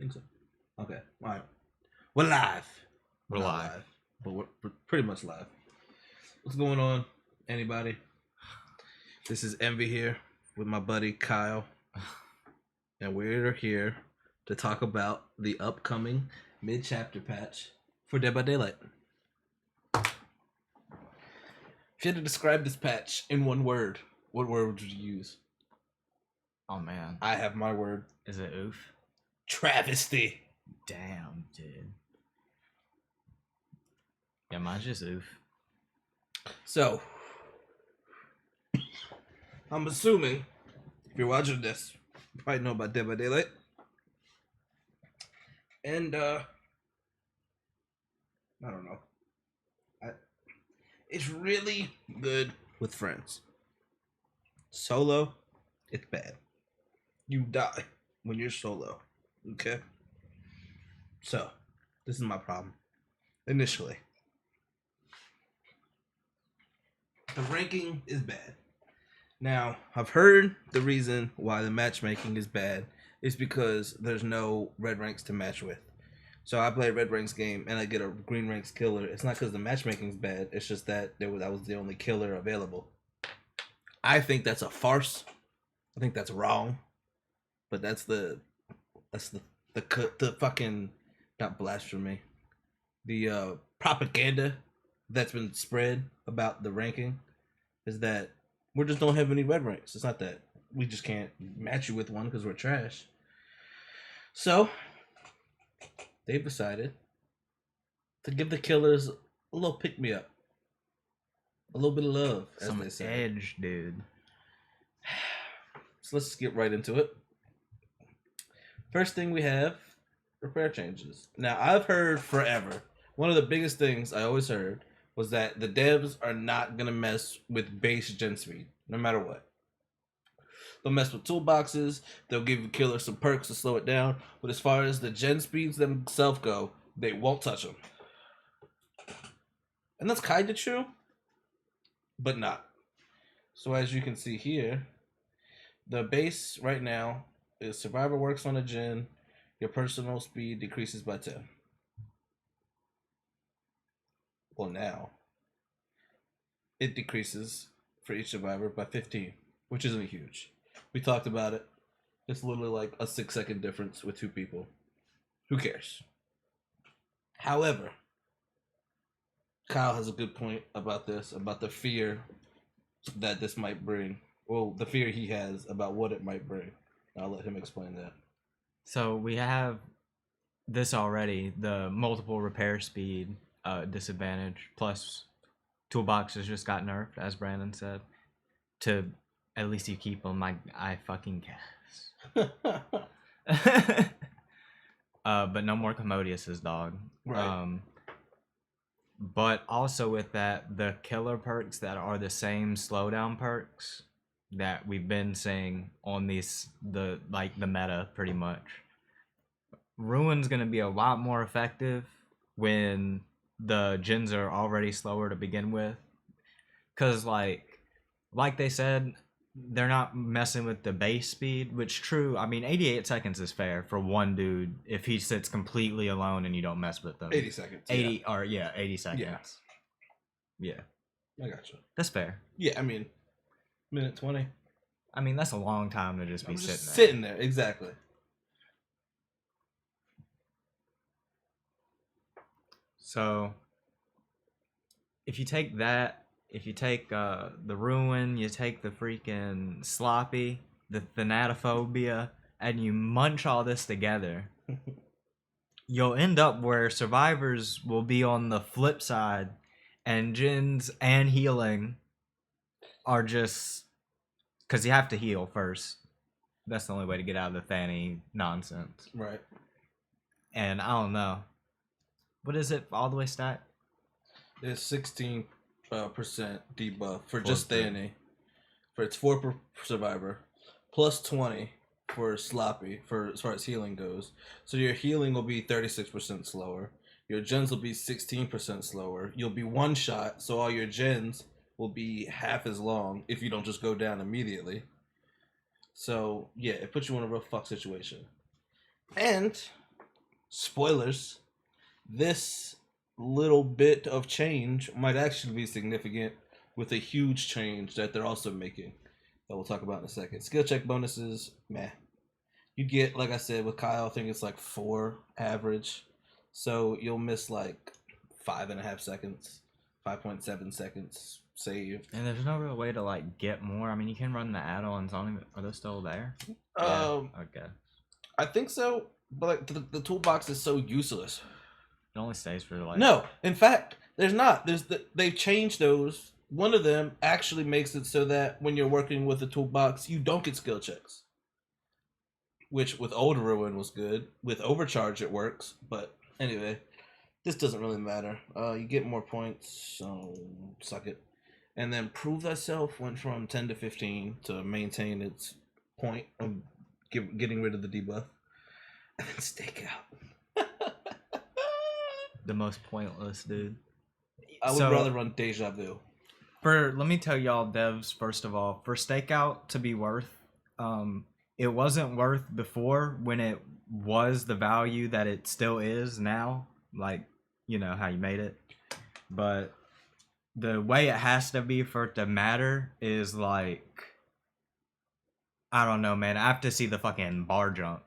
Think so. Okay. All right. We're live. We're not live. but we're pretty much live. What's going on, anybody? This is Envy here with my buddy Kyle, and we're here to talk about the upcoming mid-chapter patch for Dead by Daylight. If you had to describe this patch in one word, what word would you use? Oh man, I have my word. is it oof? Travesty. Damn, dude. Yeah, mine's just oof. So, I'm assuming if you're watching this, you probably know about Dead by Daylight. And I don't know. It's really good with friends. Solo, it's bad. You die when you're solo. Okay? So, this is my problem. Initially, the ranking is bad. Now, I've heard the reason why the matchmaking is bad is because there's no red ranks to match with. So I play a red ranks game and I get a green ranks killer. It's not because the matchmaking's bad. It's just that that was the only killer available. I think that's a farce. I think that's wrong. But that's the fucking not blasphemy. The propaganda that's been spread about the ranking is that we just don't have any red ranks. It's not that we just can't match you with one because we're trash. So they've decided to give the killers a little pick me up, a little bit of love, as Some they say. edge, dude. So let's get right into it. First thing we have repair changes. Now I've heard forever. One of the biggest things I always heard was that the devs are not gonna mess with base gen speed, no matter what. They'll mess with toolboxes. They'll give the killer some perks to slow it down. But as far as the gen speeds themselves go, they won't touch them. And that's kind of true, but not. So as you can see here, the base right now is Survivor works on a gen. Your personal speed decreases by 10. Well, now it decreases for each survivor by 15, which isn't huge. We talked about it. It's literally like a 6-second difference with two people. Who cares? However, Kyle has a good point about this, about the fear that this might bring. Well, the fear he has about what it might bring. I'll let him explain that. So we have this already, the multiple repair speed disadvantage, plus toolboxes just got nerfed, as Brandon said. To at least you keep them. I fucking guess. But no more Commodiouses, dog. Right. But also with that, the killer perks that are the same slowdown perks that we've been seeing on the meta pretty much. Ruin's gonna be a lot more effective when the gens are already slower to begin with, cause like they said, they're not messing with the base speed, which true. I mean, 88 seconds is fair for one dude if he sits completely alone and you don't mess with them. 80 seconds. 80 or 80 seconds. Yeah. I gotcha. That's fair. Yeah, I mean, minute 20. I mean, that's a long time to just be sitting there. Exactly. So, if you take that, if you take the Ruin, you take the freaking Sloppy, the Thanatophobia, and you munch all this together, you'll end up where survivors will be on the flip side, and gens and healing are just... because you have to heal first. That's the only way to get out of the Thanny nonsense. Right. And I don't know. What is it all the way stacked? It's 16% debuff for just Thanny. For it's 4 per survivor, plus 20 for Sloppy for as far as healing goes. So your healing will be 36% slower. Your gens will be 16% slower. You'll be one shot, so all your gens will be half as long if you don't just go down immediately. So yeah, it puts you in a real fuck situation. And spoilers, this little bit of change might actually be significant with a huge change that they're also making that we'll talk about in a second. Skill check bonuses, meh. You get, like I said, with Kyle, I think it's like 4 average. So you'll miss like 5.5 seconds, 5.7 seconds save. And there's no real way to like get more. I mean, you can run the add-ons on them. Are they still there? Okay. I think so, but like the toolbox is so useless. It only stays for like. No, in fact, there's not. They've changed those. One of them actually makes it so that when you're working with the toolbox, you don't get skill checks. Which with Old Ruin was good. With Overcharge it works, but anyway, this doesn't really matter. You get more points, so suck it. And then Prove Thyself went from 10 to 15 to maintain its point of getting rid of the debuff. And then Stakeout. The most pointless, dude. I would rather run Deja Vu. Let me tell y'all, devs, first of all, for Stakeout to be worth, it wasn't worth before when it was the value that it still is now. Like, you know how you made it. But the way it has to be for it to matter is like, I don't know, man. I have to see the fucking bar jump.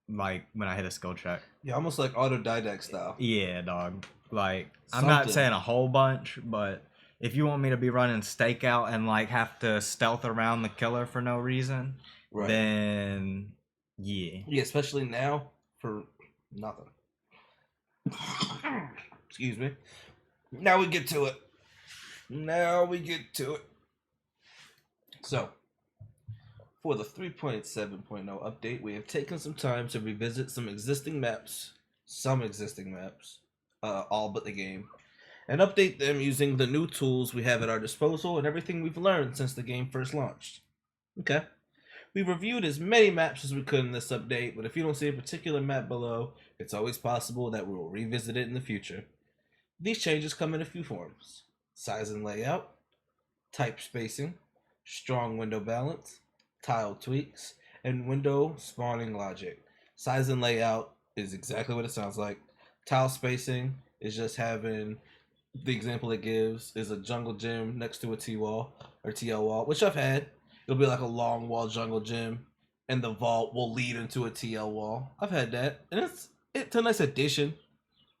Like when I hit a skill check. Yeah, almost like autodidact style. Yeah, dog. Like, I'm not saying a whole bunch, but if you want me to be running Stakeout and like have to stealth around the killer for no reason, right, then yeah. Yeah, especially now for nothing. Excuse me. Now we get to it. So, for the 3.7.0 update, we have taken some time to revisit some existing maps, all but the game, and update them using the new tools we have at our disposal and everything we've learned since the game first launched. Okay. We reviewed as many maps as we could in this update, but if you don't see a particular map below, it's always possible that we will revisit it in the future. These changes come in a few forms: size and layout, type spacing, strong window balance, tile tweaks, and window spawning logic. Size and layout is exactly what it sounds like. Tile spacing is just having, the example it gives is a jungle gym next to a T-wall or TL wall, which I've had. It'll be like a long wall jungle gym, and the vault will lead into a TL wall. I've had that, and it's a nice addition,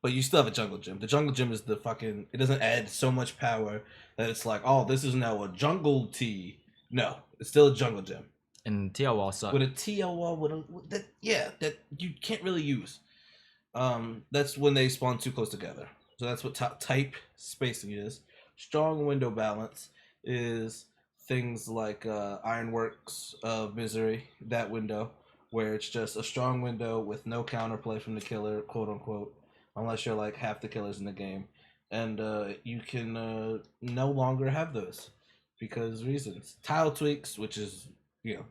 but you still have a jungle gym. The jungle gym is it doesn't add so much power that it's like, oh, this is now a jungle T. No, it's still a jungle gym. And TL wall sucks. With a TL wall, that you can't really use. That's when they spawn too close together. So that's what type spacing is. Strong window balance is things like Ironworks of Misery, that window, where it's just a strong window with no counterplay from the killer, quote unquote, unless you're like half the killers in the game. And you can no longer have those because reasons. Tile tweaks, which is,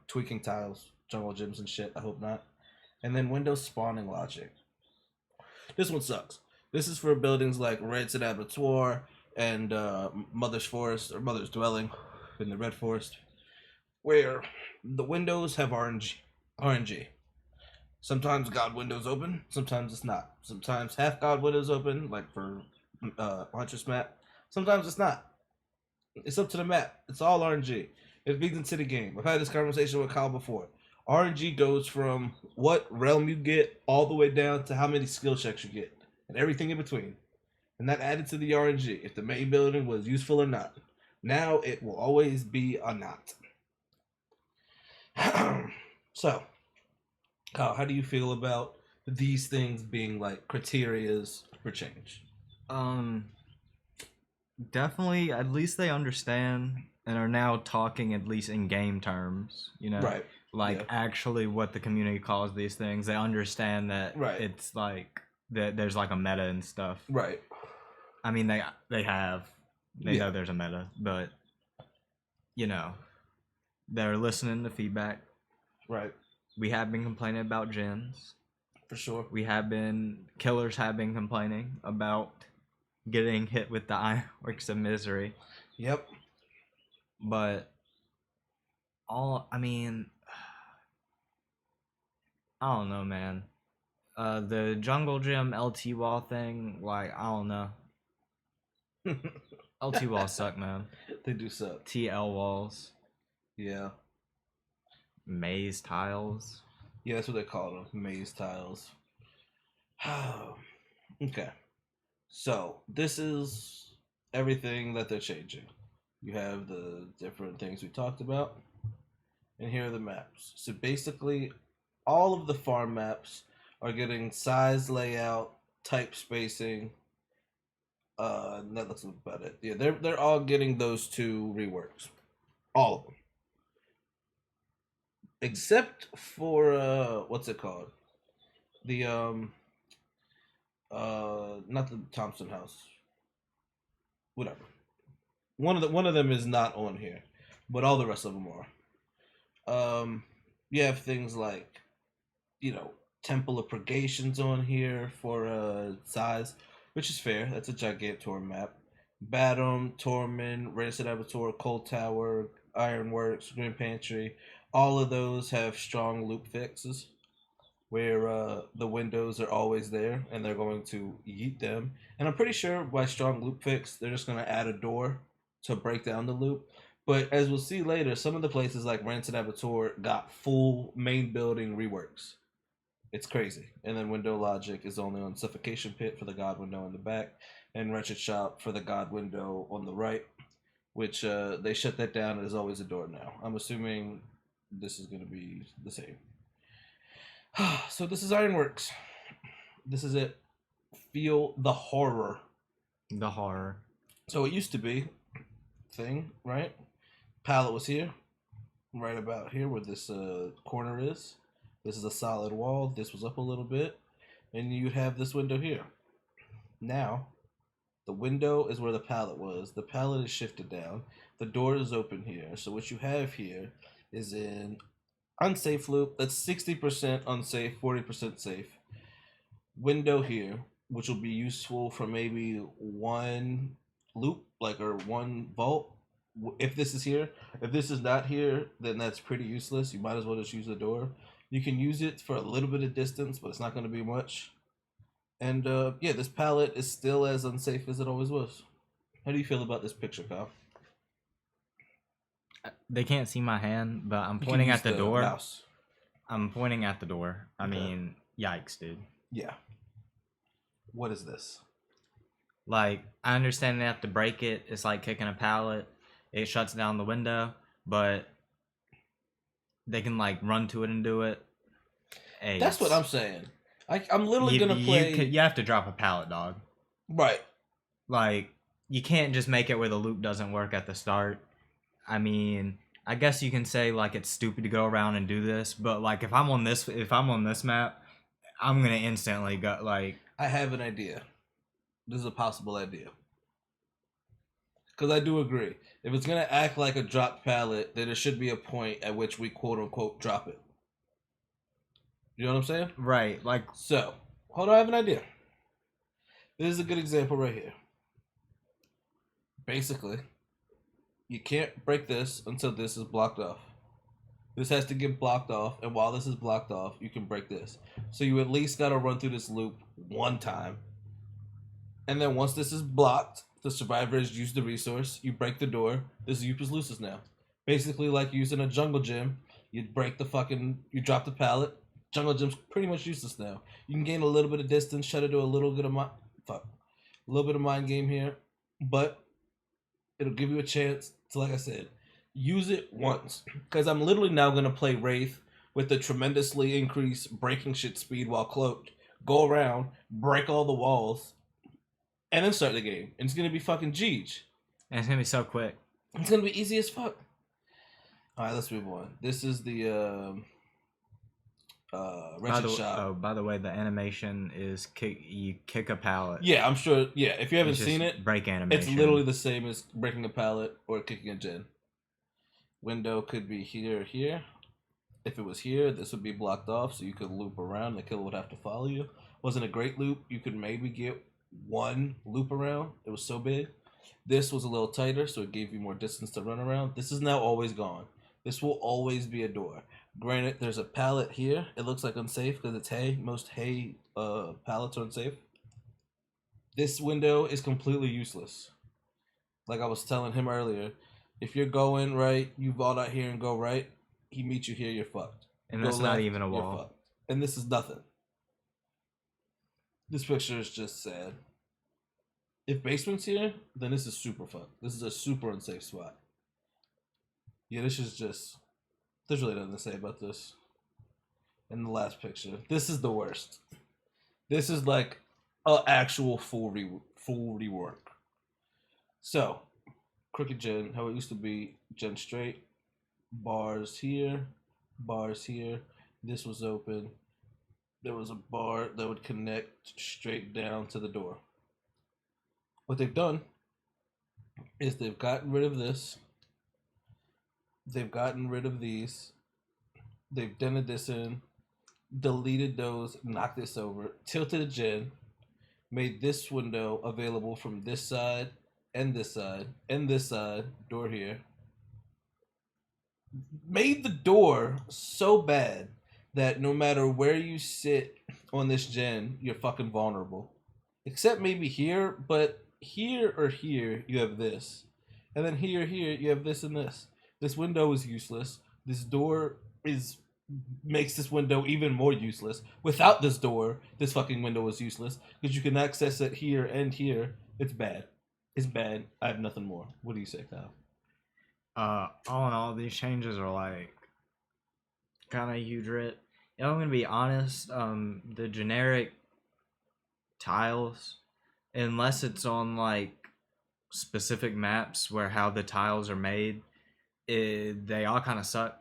tweaking tiles, jungle gyms and shit, I hope not. And then window spawning logic. This one sucks. This is for buildings like Red's Abattoir and Mother's Forest, or Mother's Dwelling in the Red Forest, where the windows have RNG. Sometimes God windows open, sometimes it's not. Sometimes half God windows open, like for Huntress map. Sometimes it's not. It's up to the map. It's all RNG. It feeds into the game. I've had this conversation with Kyle before. RNG goes from what realm you get all the way down to how many skill checks you get and everything in between. And that added to the RNG if the main building was useful or not. Now it will always be a not. So, Kyle, how do you feel about these things being like criterias for change? Definitely, at least they understand and are now talking at least in game terms, Right. Like actually what the community calls these things. They understand that it's like that there's like a meta and stuff. Right. I mean, they know there's a meta, but they're listening to feedback. Right. We have been complaining about gens. For sure. Killers have been complaining about getting hit with the Ironworks of Misery. Yep. But I don't know, man. The jungle gym LT wall thing, like I don't know. LT walls suck, man. They do suck. TL walls, Yeah. maze tiles. Yeah, that's what they call them. Maze tiles. Okay. So this is everything that they're changing. You have the different things we talked about, and here are the maps. So basically, all of the farm maps are getting size, layout, type spacing. And that looks about it. Yeah, they're all getting those two reworks, all of them, except for what's it called? The not the Thompson House. Whatever. One of them is not on here, but all the rest of them are. You have things like, Temple of Purgations on here for size, which is fair. That's a Gigantor map. Batum, Tormund, Rancid Abattoir, Cold Tower, Ironworks, Green Pantry, all of those have strong loop fixes where the windows are always there and they're going to yeet them. And I'm pretty sure by strong loop fix, they're just going to add a door to break down the loop. But as we'll see later, some of the places like Rancid Abattoir got full main building reworks. It's crazy. And then Window Logic is only on Suffocation Pit for the God Window in the back, and Wretched Shop for the God Window on the right, which they shut that down and there's always a door now. I'm assuming this is going to be the same. So this is Ironworks. This is it. Feel the horror. The horror. So it used to be thing, right? Pallet was here, right about here where this corner is. This is a solid wall. This was up a little bit, and you'd have this window here. Now, the window is where the pallet was. The pallet is shifted down. The door is open here. So what you have here is an unsafe loop. That's 60% unsafe, 40% safe. Window here, which will be useful for maybe one loop, or one vault. If this is here, if this is not here, then that's pretty useless. You might as well just use the door. You can use it for a little bit of distance, but it's not going to be much. And yeah, this pallet is still as unsafe as it always was. How do you feel about this picture, Kyle? They can't see my hand, but I'm pointing at the door. Mouse. I'm pointing at the door. I Okay. mean, yikes, dude. Yeah. What is this? Like, I understand they have to break it. It's like kicking a pallet. It shuts down the window, but they can like run to it and do it. Hey, That's what I'm saying. I'm literally gonna play. You have to drop a pallet, dog. Right. Like, you can't just make it where the loop doesn't work at the start. I mean, I guess you can say like it's stupid to go around and do this, but like if I'm on this map, I'm gonna instantly go like. I have an idea. This is a possible idea. Because I do agree. If it's going to act like a dropped pallet, then there should be a point at which we quote unquote drop it. You know what I'm saying? Right. Like. So, hold on, I have an idea. This is a good example right here. Basically, you can't break this until this is blocked off. This has to get blocked off, and while this is blocked off, you can break this. So you at least got to run through this loop one time. And then once this is blocked, the survivor has used the resource, you break the door, this loop is lucis now. Basically like using a jungle gym, you drop the pallet, jungle gym's pretty much useless now. You can gain a little bit of distance, try to do a little bit of mind game here, but it'll give you a chance to, like I said, use it once. Because I'm literally now going to play Wraith with the tremendously increased breaking shit speed while cloaked, go around, break all the walls, and then start the game. And it's going to be fucking Jeej. And it's going to be so quick. It's going to be easy as fuck. Alright, let's move on. This is the Wretched Shop. Oh, by the way, the animation is you kick a pallet. Yeah, I'm sure. Yeah, if you haven't seen it, break animation. It's literally the same as breaking a pallet or kicking a gen. Window could be here or here. If it was here, this would be blocked off, so you could loop around. The killer would have to follow you. Wasn't a great loop. You could maybe get one loop around. It was so big. This was a little tighter, so it gave you more distance to run around. This is now always gone. This will always be a door. Granted, there's a pallet here. It looks like unsafe because it's hay. Most hay pallets are unsafe. This window is completely useless. Like I was telling him earlier, if you're going right, you vault out here and go right. He meets you here, you're fucked. And Go that's not left, even a you're wall. fucked. And this is nothing. This picture is just sad. If basement's here, then this is super fucked. This is a super unsafe spot. Yeah, this is just. There's really nothing to say about this. And the last picture. This is the worst. This is like a actual full rework. So, Crooked Gen, how it used to be, Gen straight, bars here, bars here. This was open. There was a bar that would connect straight down to the door. What they've done is they've gotten rid of this. They've gotten rid of these. They've dented this in, deleted those, knocked this over, tilted a gen, made this window available from this side and this side and this side, door here. Made the door so bad that no matter where you sit on this gen, you're fucking vulnerable. Except maybe here, but here or here you have this. And then here, you have this and this. This window is useless. This door makes this window even more useless. Without this door, this fucking window is useless because you can access it here and here. It's bad. It's bad. I have nothing more. What do you say, Kyle? All in all, these changes are like kind of a huge rip. And I'm gonna be honest. The generic tiles, unless it's on like specific maps where how the tiles are made, they all kind of suck.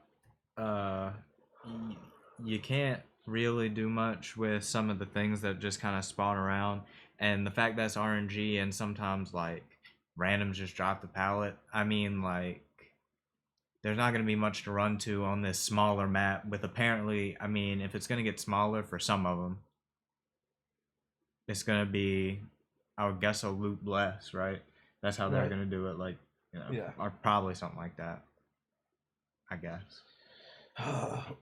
You can't really do much with some of the things that just kind of spawn around, and the fact that it's RNG and sometimes like randoms just drop the pallet. I mean, like there's not going to be much to run to on this smaller map. With apparently, I mean, if it's going to get smaller for some of them, it's going to be, I would guess, a loot less, right? That's how they're Right. going to do it, like, you know, Yeah. or probably something like that, I guess.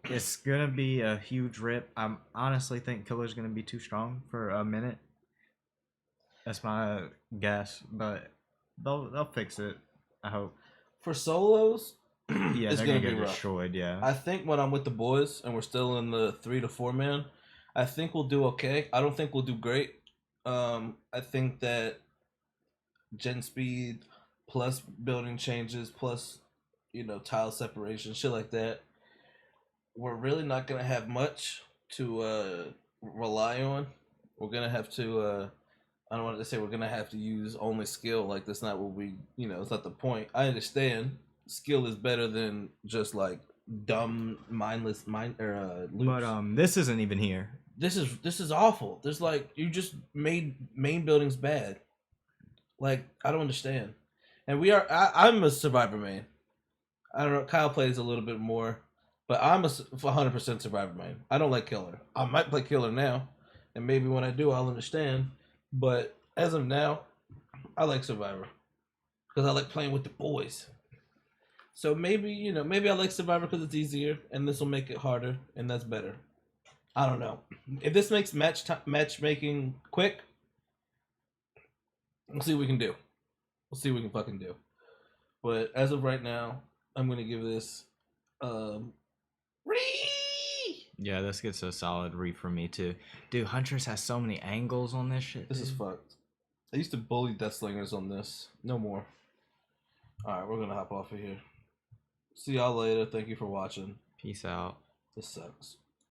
It's gonna be a huge rip. I honestly think Killer's gonna be too strong for a minute. That's my guess, but they'll fix it. I hope. For solos, Yeah, it's they're gonna gonna be get rough. destroyed. Yeah. I think when I'm with the boys and we're still in the 3 to 4 man, I think we'll do okay. I don't think we'll do great. I think that gen speed plus building changes plus tile separation, shit like that. We're really not gonna have much to rely on. We're gonna have to. I don't want to say we're gonna have to use only skill. Like that's not what we. It's not the point. I understand skill is better than just like dumb, mindless loops. But this isn't even here. This is awful. There's like you just made main buildings bad. Like I don't understand. And I'm a survivor main. I don't know. Kyle plays a little bit more, but I'm a 100% survivor main. I don't like killer. I might play killer now, and maybe when I do, I'll understand. But as of now, I like survivor because I like playing with the boys. So maybe maybe I like survivor because it's easier, and this will make it harder, and that's better. I don't know. If this makes matchmaking quick, we'll see what we can do. We'll see what we can fucking do. But as of right now, I'm gonna give this Yeah, this gets a solid re for me too. Dude, Huntress has so many angles on this shit. This is fucked. I used to bully Deathslingers on this. No more. Alright, we're gonna hop off of here. See y'all later. Thank you for watching. Peace out. This sucks.